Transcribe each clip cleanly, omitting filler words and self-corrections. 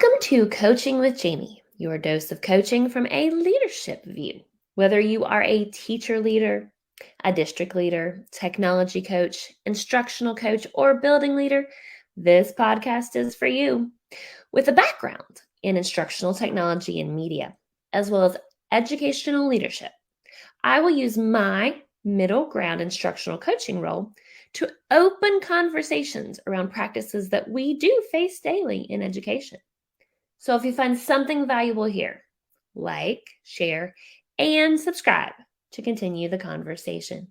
Welcome to Coaching with Jamie, your dose of coaching from a leadership view. Whether you are a teacher leader, a district leader, technology coach, instructional coach, or building leader, this podcast is for you. With a background in instructional technology and media, as well as educational leadership, I will use my middle ground instructional coaching role to open conversations around practices that we do face daily in education. So if you find something valuable here, like, share, and subscribe to continue the conversation.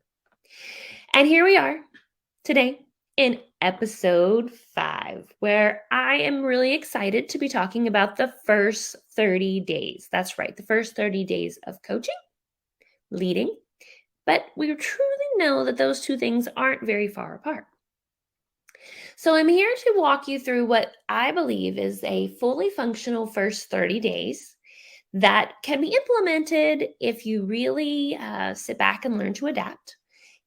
And here we are today in episode 5, where I am really excited to be talking about the first 30 days. That's right, the first 30 days of coaching, leading, but we truly know that those two things aren't very far apart. So I'm here to walk you through what I believe is a fully functional first 30 days that can be implemented if you really sit back and learn to adapt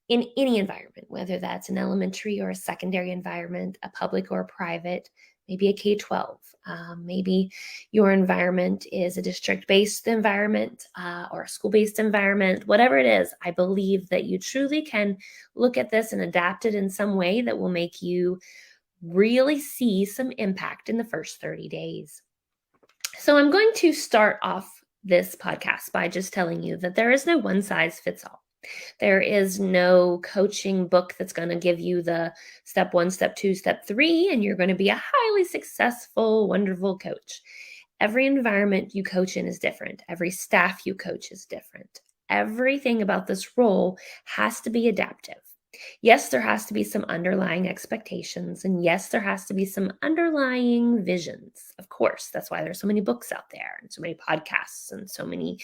in any environment, whether that's an elementary or a secondary environment, a public or a private, maybe a K-12. Maybe your environment is a district-based environment or a school-based environment. Whatever it is, I believe that you truly can look at this and adapt it in some way that will make you really see some impact in the first 30 days. So I'm going to start off this podcast by just telling you that there is no one size fits all. There is no coaching book that's going to give you the step 1, step 2, step 3, and you're going to be a highly successful, wonderful coach. Every environment you coach in is different. Every staff you coach is different. Everything about this role has to be adaptive. Yes, there has to be some underlying expectations, and yes, there has to be some underlying visions. Of course, that's why there's so many books out there and so many podcasts and so many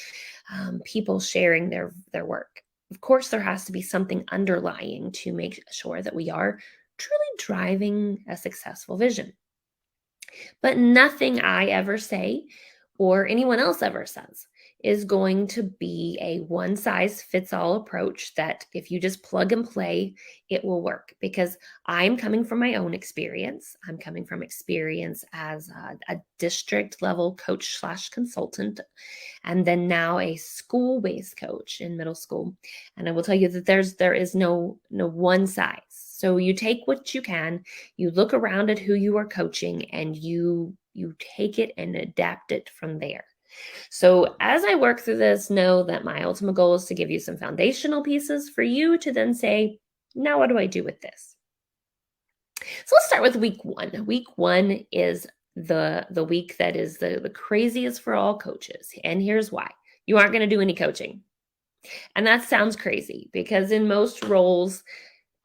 people sharing their work. Of course, there has to be something underlying to make sure that we are truly driving a successful vision. But nothing I ever say or anyone else ever says is going to be a one-size-fits-all approach that if you just plug and play, it will work. Because I'm coming from my own experience. I'm coming from experience as a district level coach / consultant, and then now a school-based coach in middle school. And I will tell you that there is no one size. So you take what you can, you look around at who you are coaching, and you take it and adapt it from there. So as I work through this, know that my ultimate goal is to give you some foundational pieces for you to then say, now what do I do with this? So let's start with week 1. Week 1 is the week that is the craziest for all coaches. And here's why. You aren't going to do any coaching. And that sounds crazy because in most roles,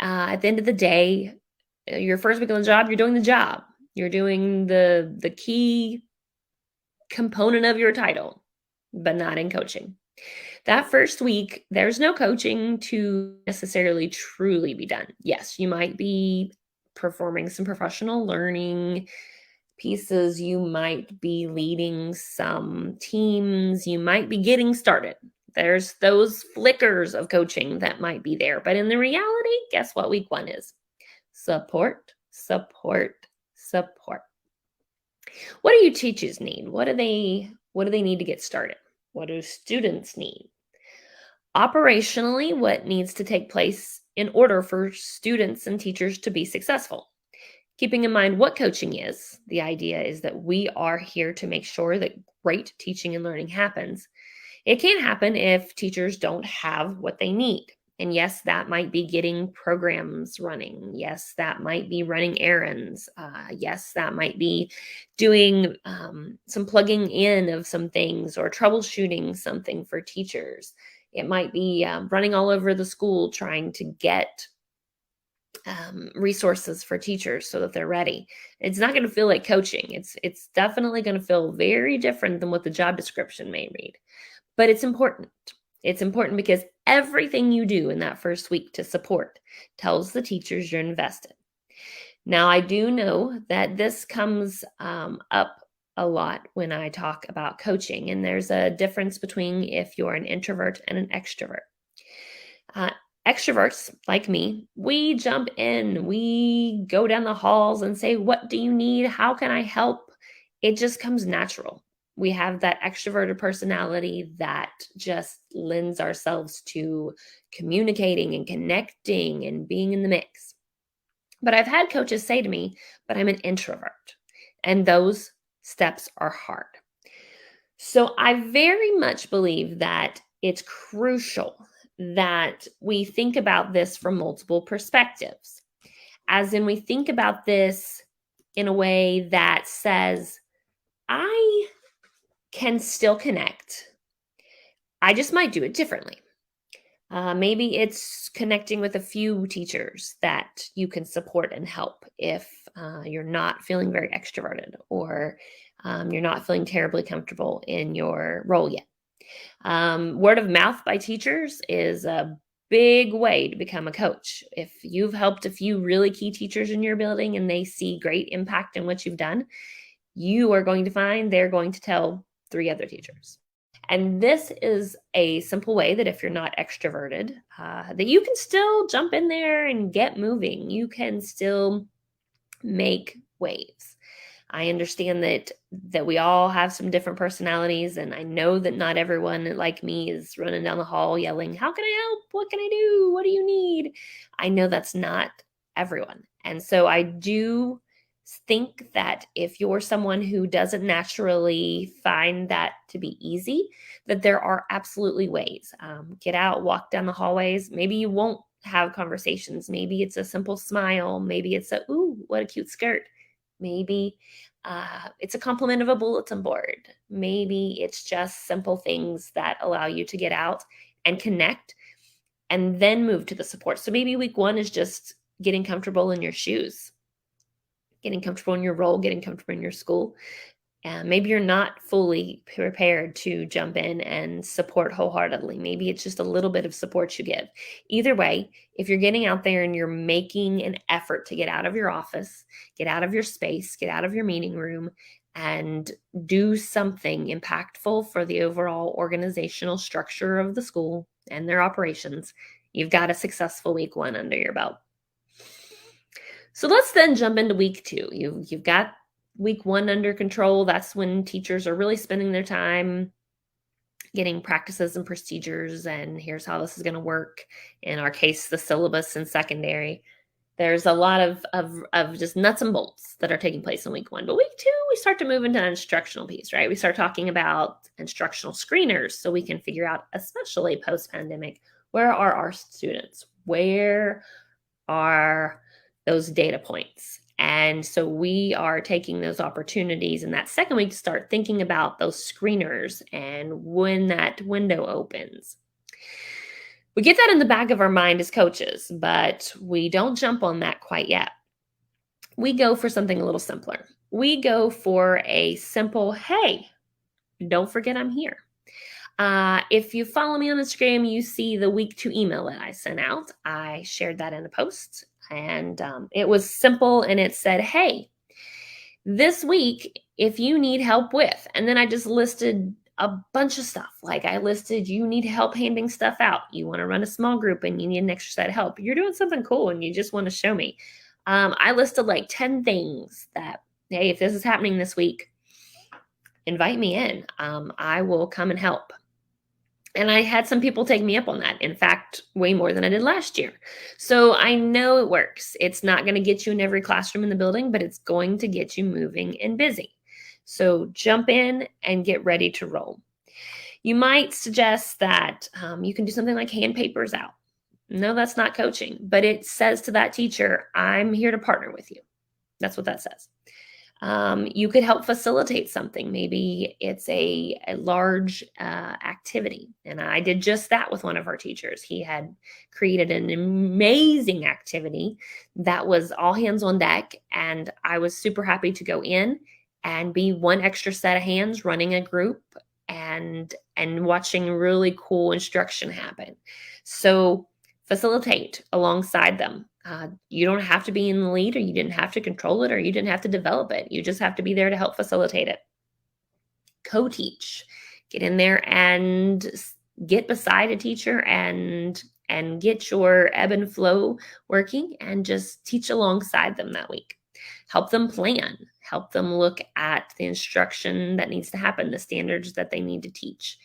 at the end of the day, your first week on the job, you're doing the job. You're doing the key component of your title, but not in coaching. That first week, there's no coaching to necessarily truly be done. Yes, you might be performing some professional learning pieces. You might be leading some teams. You might be getting started. There's those flickers of coaching that might be there. But in the reality, guess what week 1 is? Support, support, support. What do you teachers need? What do they need to get started? What do students need? Operationally, what needs to take place in order for students and teachers to be successful? Keeping in mind what coaching is, the idea is that we are here to make sure that great teaching and learning happens. It can't happen if teachers don't have what they need. And yes, that might be getting programs running. Yes, that might be running errands. Yes, that might be doing some plugging in of some things or troubleshooting something for teachers. It might be running all over the school trying to get resources for teachers so that they're ready. It's not going to feel like coaching. It's definitely going to feel very different than what the job description may read. But it's important. It's important because everything you do in that first week to support tells the teachers you're invested. Now, I do know that this comes up a lot when I talk about coaching, and there's a difference between if you're an introvert and an extrovert. Extroverts, like me, we jump in, we go down the halls and say, what do you need? How can I help? it just comes natural. We have that extroverted personality that just lends ourselves to communicating and connecting and being in the mix. But I've had coaches say to me, but I'm an introvert. And those steps are hard. So I very much believe that it's crucial that we think about this from multiple perspectives. As in, we think about this in a way that says, I can still connect. I just might do it differently. Maybe it's connecting with a few teachers that you can support and help if you're not feeling very extroverted or you're not feeling terribly comfortable in your role yet. Word of mouth by teachers is a big way to become a coach. If you've helped a few really key teachers in your building and they see great impact in what you've done, you are going to find they're going to tell 3 other teachers. And this is a simple way that if you're not extroverted, that you can still jump in there and get moving. You can still make waves. I understand that we all have some different personalities, and I know that not everyone like me is running down the hall yelling, "How can I help? What can I do? What do you need?" I know that's not everyone. And so I do think that if you're someone who doesn't naturally find that to be easy, that there are absolutely ways. Get out, walk down the hallways. Maybe you won't have conversations. Maybe it's a simple smile. Maybe it's a, "Ooh, what a cute skirt." Maybe it's a compliment of a bulletin board. Maybe it's just simple things that allow you to get out and connect and then move to the support. So maybe week 1 is just getting comfortable in your shoes, getting comfortable in your role, getting comfortable in your school. Maybe you're not fully prepared to jump in and support wholeheartedly. Maybe it's just a little bit of support you give. Either way, if you're getting out there and you're making an effort to get out of your office, get out of your space, get out of your meeting room, and do something impactful for the overall organizational structure of the school and their operations, you've got a successful week 1 under your belt. So let's then jump into week 2. You've got week 1 under control. That's when teachers are really spending their time getting practices and procedures, and here's how this is going to work. In our case, the syllabus in secondary. There's a lot of just nuts and bolts that are taking place in week 1. But week 2, we start to move into the instructional piece, right? We start talking about instructional screeners so we can figure out, especially post-pandemic, where are our students? Where are those data points? And so we are taking those opportunities in that second week to start thinking about those screeners and when that window opens. We get that in the back of our mind as coaches, but we don't jump on that quite yet. We go for something a little simpler. We go for a simple, "Hey, don't forget I'm here." If you follow me on Instagram, you see the week 2 email that I sent out. I shared that in a post, and it was simple, and it said, "Hey, this week, if you need help with," and then I just listed a bunch of stuff. Like I listed, you need help handing stuff out. You want to run a small group and you need an extra set of help. You're doing something cool and you just want to show me. I listed like 10 things that, hey, if this is happening this week, invite me in. I will come and help. And I had some people take me up on that. In fact, way more than I did last year. So I know it works. It's not going to get you in every classroom in the building, but it's going to get you moving and busy. So jump in and get ready to roll. You might suggest that you can do something like hand papers out. No, that's not coaching, but it says to that teacher, "I'm here to partner with you." That's what that says. You could help facilitate something. Maybe it's a large activity. And I did just that with one of our teachers. He had created an amazing activity that was all hands on deck. And I was super happy to go in and be one extra set of hands running a group and watching really cool instruction happen. So facilitate alongside them. You don't have to be in the lead, or you didn't have to control it, or you didn't have to develop it. You just have to be there to help facilitate it. Co-teach. Get in there and get beside a teacher and get your ebb and flow working and just teach alongside them that week. Help them plan, help them look at the instruction that needs to happen, the standards that they need to teach.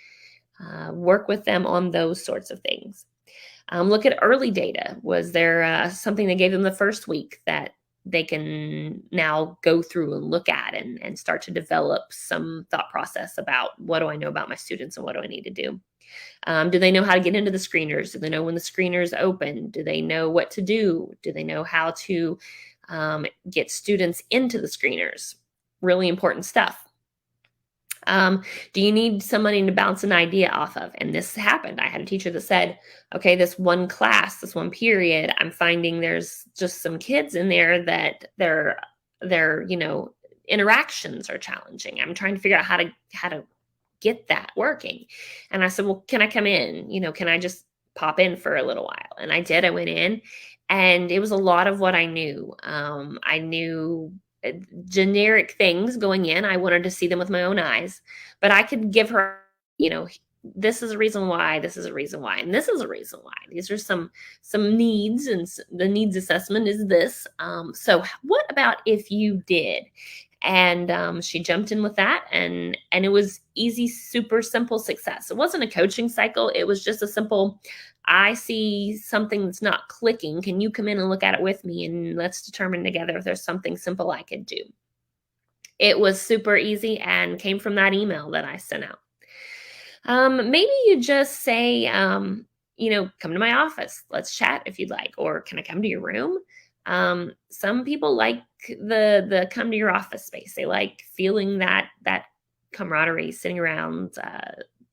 Work with them on those sorts of things. Look at early data. Was there something they gave them the first week that they can now go through and look at and start to develop some thought process about, what do I know about my students and what do I need to do? Do they know how to get into the screeners? Do they know when the screeners open? Do they know what to do? Do they know how to get students into the screeners? Really important stuff. Do you need somebody to bounce an idea off of? And this happened. I had a teacher that said, okay, this one class, this one period, I'm finding there's just some kids in there that their interactions are challenging. I'm trying to figure out how to get that working. And I said, well, can I come in? Can I just pop in for a little while? And I did. I went in, and it was a lot of what I knew. I knew generic things going in. I wanted to see them with my own eyes, but I could give her, this is a reason why, this is a reason why, and this is a reason why. These are some needs, and the needs assessment is this. So what about if you did? And she jumped in with that, and it was easy, super simple success. It wasn't a coaching cycle. It was just a simple, I see something that's not clicking. Can you come in and look at it with me? And let's determine together if there's something simple I could do. It was super easy and came from that email that I sent out. Maybe you just say, come to my office. Let's chat if you'd like, or can I come to your room? Some people like the come to your office space. They like feeling that camaraderie, sitting around,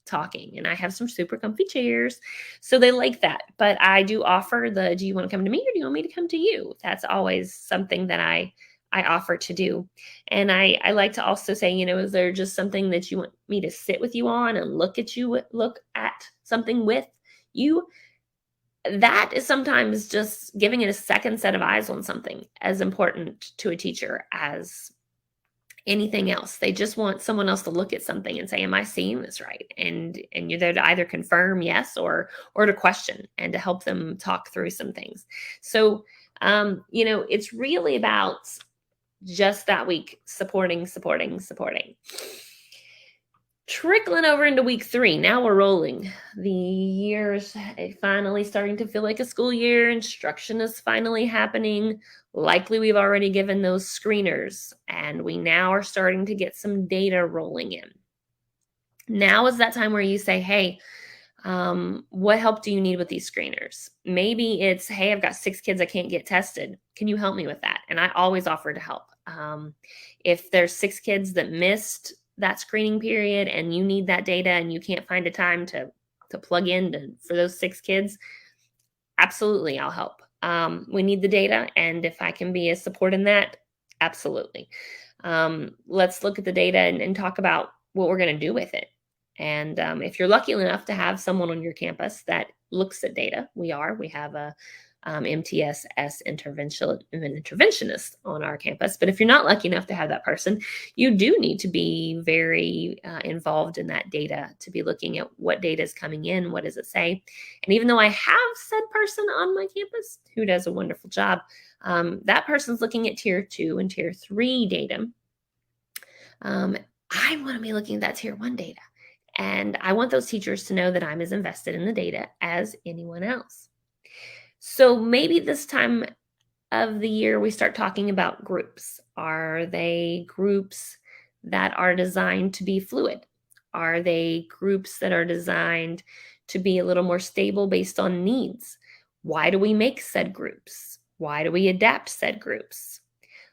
talking. And I have some super comfy chairs, so they like that. But I do offer do you want to come to me, or do you want me to come to you? That's always something that I offer to do. And I like to also say, is there just something that you want me to sit with you on and look at something with you? That is sometimes just giving it a second set of eyes on something as important to a teacher as anything else. They just want someone else to look at something and say, am I seeing this right? And you're there to either confirm yes or to question, and to help them talk through some things. So, it's really about just that week, supporting. Trickling over into week 3. Now we're rolling. The year's finally starting to feel like a school year. Instruction is finally happening. Likely we've already given those screeners, and we now are starting to get some data rolling in. Now is that time where you say, hey, what help do you need with these screeners? Maybe it's, hey, I've got 6 kids I can't get tested. Can you help me with that? And I always offer to help. If there's 6 kids that missed that screening period and you need that data and you can't find a time to plug in for those 6 kids, absolutely, I'll help. We need the data, and if I can be a support in that, absolutely. Let's look at the data and talk about what we're going to do with it. And if you're lucky enough to have someone on your campus that looks at data, we have a MTSS interventionist on our campus. But if you're not lucky enough to have that person, you do need to be very involved in that data, to be looking at what data is coming in, what does it say. And even though I have said person on my campus who does a wonderful job, that person's looking at tier 2 and tier 3 data. I want to be looking at that tier 1 data. And I want those teachers to know that I'm as invested in the data as anyone else. So maybe this time of the year, we start talking about groups. Are they groups that are designed to be fluid? Are they groups that are designed to be a little more stable based on needs? Why do we make said groups? Why do we adapt said groups?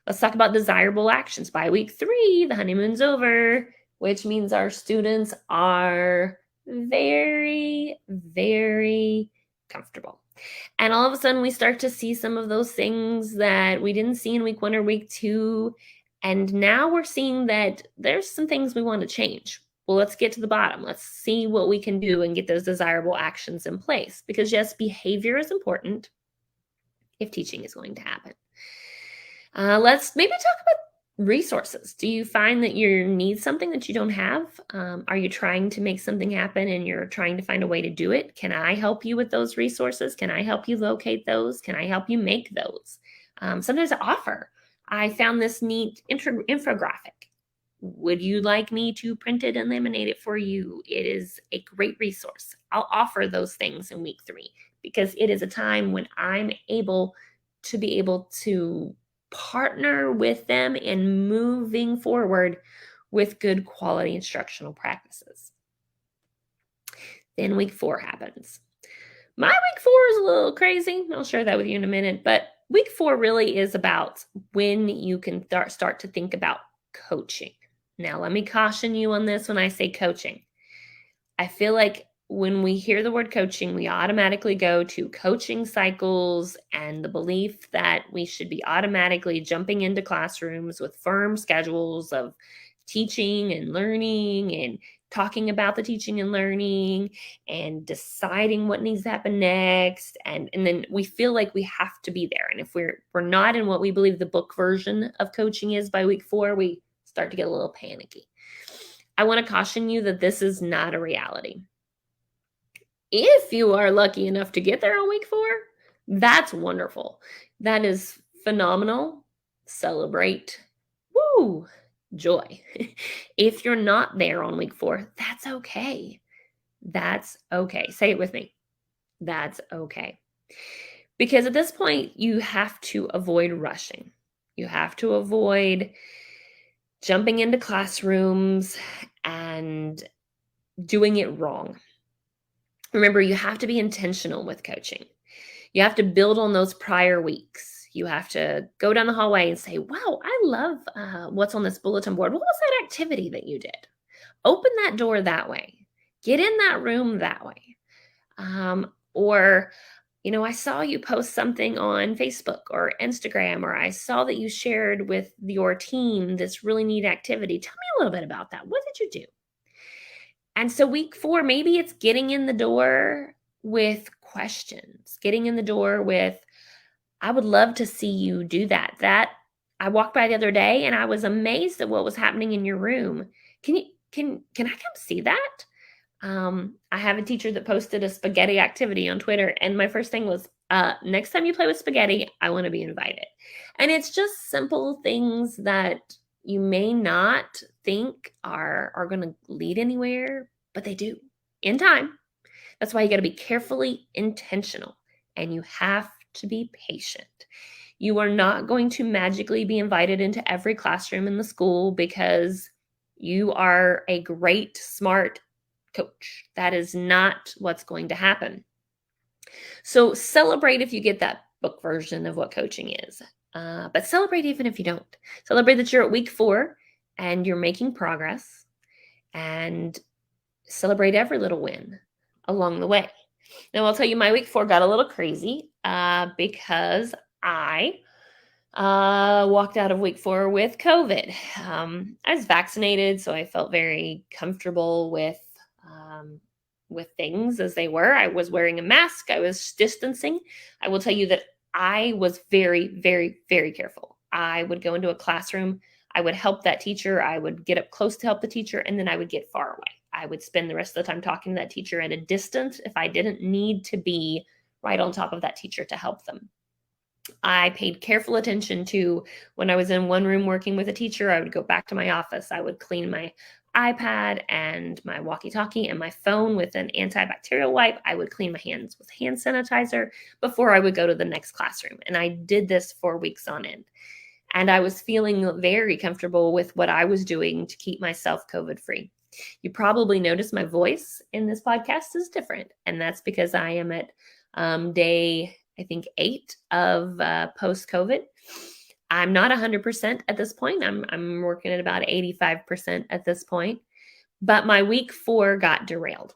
Let's talk about desirable actions. By week 3, the honeymoon's over, which means our students are very, very comfortable. And all of a sudden, we start to see some of those things that we didn't see in week 1 or week 2. And now we're seeing that there's some things we want to change. Well, let's get to the bottom. Let's see what we can do and get those desirable actions in place. Because yes, behavior is important if teaching is going to happen. Let's maybe talk about resources. Do you find that you need something that you don't have? Are you trying to make something happen and you're trying to find a way to do it? Can I help you with those resources? Can I help you locate those? Can I help you make those? Sometimes I offer. I found this neat infographic. Would you like me to print it and laminate it for you? It is a great resource. I'll offer those things in week 3 because it is a time when I'm able to partner with them in moving forward with good quality instructional practices. Then week 4 happens. My week 4 is a little crazy. I'll share that with you in a minute, but week 4 really is about when you can start to think about coaching. Now, let me caution you on this when I say coaching. I feel like when we hear the word coaching, we automatically go to coaching cycles and the belief that we should be automatically jumping into classrooms with firm schedules of teaching and learning and talking about the teaching and learning and deciding what needs to happen next. And then we feel like we have to be there. And if we're not in what we believe the book version of coaching is by week 4, we start to get a little panicky. I want to caution you that this is not a reality. If you are lucky enough to get there on week 4, that's wonderful. That is phenomenal. Celebrate. Woo! Joy. If you're not there on week 4, that's okay. That's okay. Say it with me. That's okay. Because at this point, you have to avoid rushing. You have to avoid jumping into classrooms and doing it wrong. Remember, you have to be intentional with coaching. You have to build on those prior weeks. You have to go down the hallway and say, wow, I love what's on this bulletin board. What was that activity that you did? Open that door that way. Get in that room that way. Or, I saw you post something on Facebook or Instagram, or I saw that you shared with your team this really neat activity. Tell me a little bit about that. What did you do? And so week 4, maybe it's getting in the door with questions, getting in the door with, I would love to see you do that. That I walked by the other day and I was amazed at what was happening in your room. Can I come see that? I have a teacher that posted a spaghetti activity on Twitter, and my first thing was, next time you play with spaghetti, I want to be invited. And it's just simple things that you may not think are going to lead anywhere, but they do in time. That's why you got to be carefully intentional, and you have to be patient. You are not going to magically be invited into every classroom in the school because you are a great, smart coach. That is not what's going to happen. So celebrate if you get that book version of what coaching is. But celebrate even if you don't. Celebrate that you're at week 4 and you're making progress, and celebrate every little win along the way. Now, I'll tell you, my week 4 got a little crazy because I walked out of week 4 with COVID. I was vaccinated, so I felt very comfortable with things as they were. I was wearing a mask. I was distancing. I will tell you that I was very, very, very careful. I would go into a classroom. I would help that teacher. I would get up close to help the teacher, and then I would get far away. I would spend the rest of the time talking to that teacher at a distance if I didn't need to be right on top of that teacher to help them. I paid careful attention to when I was in one room working with a teacher, I would go back to my office. I would clean my iPad and my walkie-talkie and my phone with an antibacterial wipe. I would clean my hands with hand sanitizer before I would go to the next classroom. And I did this for weeks on end. And I was feeling very comfortable with what I was doing to keep myself COVID-free. You probably noticed my voice in this podcast is different. And that's because I am at day, I think, 8 of post-COVID. I'm not 100% at this point. I'm working at about 85% at this point. But my week 4 got derailed.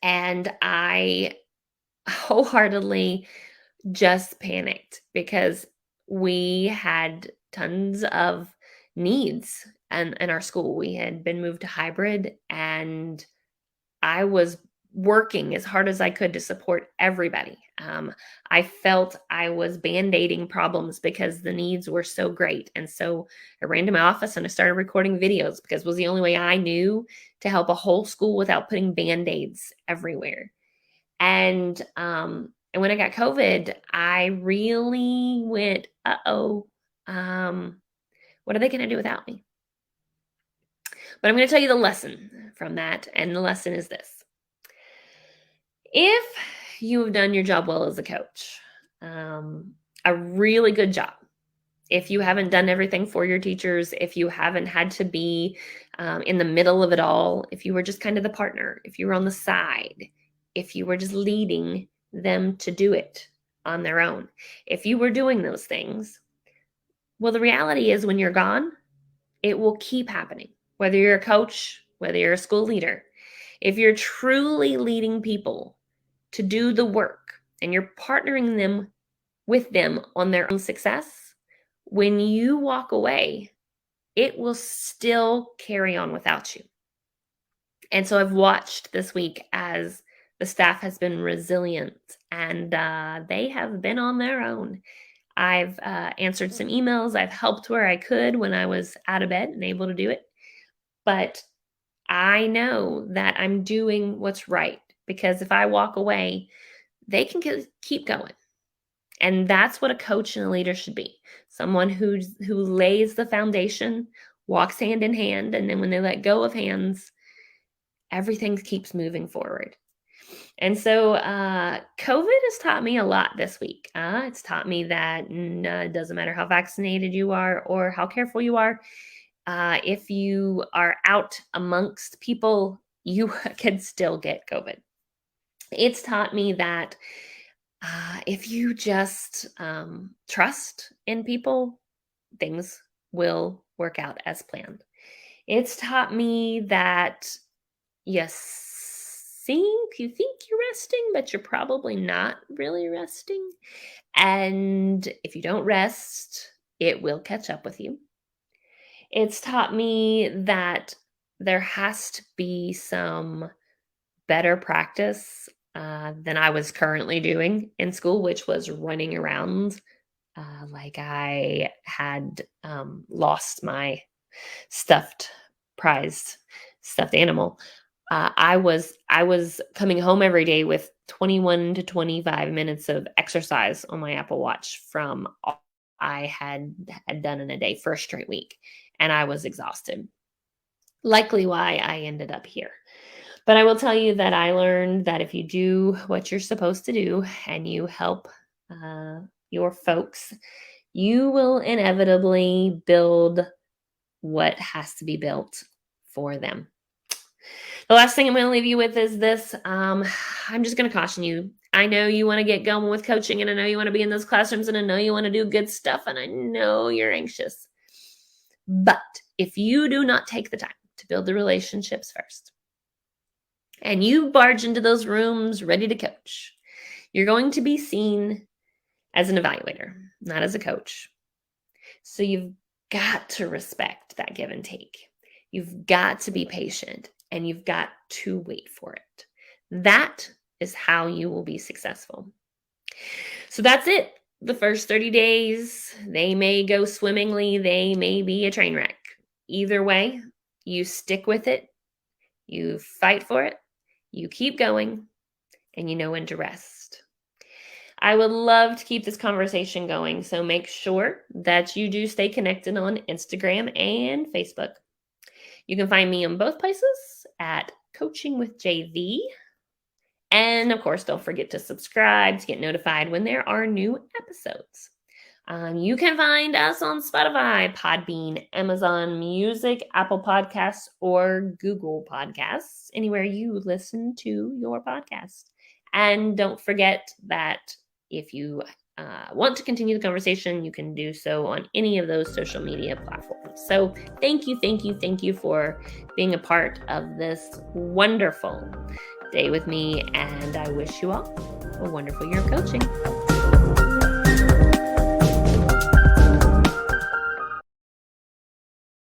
And I wholeheartedly just panicked because we had tons of needs in our school. We had been moved to hybrid, and I was working as hard as I could to support everybody. I felt I was band-aiding problems because the needs were so great. And so I ran to my office and I started recording videos because it was the only way I knew to help a whole school without putting band-aids everywhere. And when I got COVID, I really went, uh-oh, What are they going to do without me? But I'm going to tell you the lesson from that. And the lesson is this. If you have done your job well as a coach, a really good job, if you haven't done everything for your teachers, if you haven't had to be in the middle of it all, if you were just kind of the partner, if you were on the side, if you were just leading them to do it on their own, if you were doing those things, well, the reality is when you're gone, it will keep happening. Whether you're a coach, whether you're a school leader, if you're truly leading people to do the work and you're partnering them with them on their own success, when you walk away, it will still carry on without you. And so I've watched this week as the staff has been resilient and they have been on their own. I've answered some emails. I've helped where I could when I was out of bed and able to do it. But I know that I'm doing what's right, because if I walk away, they can keep going. And that's what a coach and a leader should be. Someone who lays the foundation, walks hand in hand, and then when they let go of hands, everything keeps moving forward. And so COVID has taught me a lot this week. It's taught me that it doesn't matter how vaccinated you are or how careful you are. If you are out amongst people, you can still get COVID. It's taught me that if you just trust in people, things will work out as planned. It's taught me that you think you're resting, but you're probably not really resting. And if you don't rest, it will catch up with you. It's taught me that there has to be some better practice than I was currently doing in school, which was running around like I had lost my prized stuffed animal. I was coming home every day with 21 to 25 minutes of exercise on my Apple Watch from all I had done in a day for a straight week, and I was exhausted. Likely why I ended up here. But I will tell you that I learned that if you do what you're supposed to do and you help your folks, you will inevitably build what has to be built for them. The last thing I'm going to leave you with is this. I'm just going to caution you. I know you want to get going with coaching, and I know you want to be in those classrooms, and I know you want to do good stuff, and I know you're anxious. But if you do not take the time to build the relationships first, and you barge into those rooms ready to coach, you're going to be seen as an evaluator, not as a coach. So you've got to respect that give and take. You've got to be patient, and you've got to wait for it. That is how you will be successful. So that's it. The first 30 days, they may go swimmingly. They may be a train wreck. Either way, you stick with it. You fight for it. You keep going, and you know when to rest. I would love to keep this conversation going, so make sure that you do stay connected on Instagram and Facebook. You can find me on both places at Coaching with JV. And of course, don't forget to subscribe to get notified when there are new episodes. You can find us on Spotify, Podbean, Amazon Music, Apple Podcasts, or Google Podcasts, anywhere you listen to your podcast. And don't forget that if you want to continue the conversation, you can do so on any of those social media platforms. So thank you for being a part of this wonderful day with me, and I wish you all a wonderful year of coaching.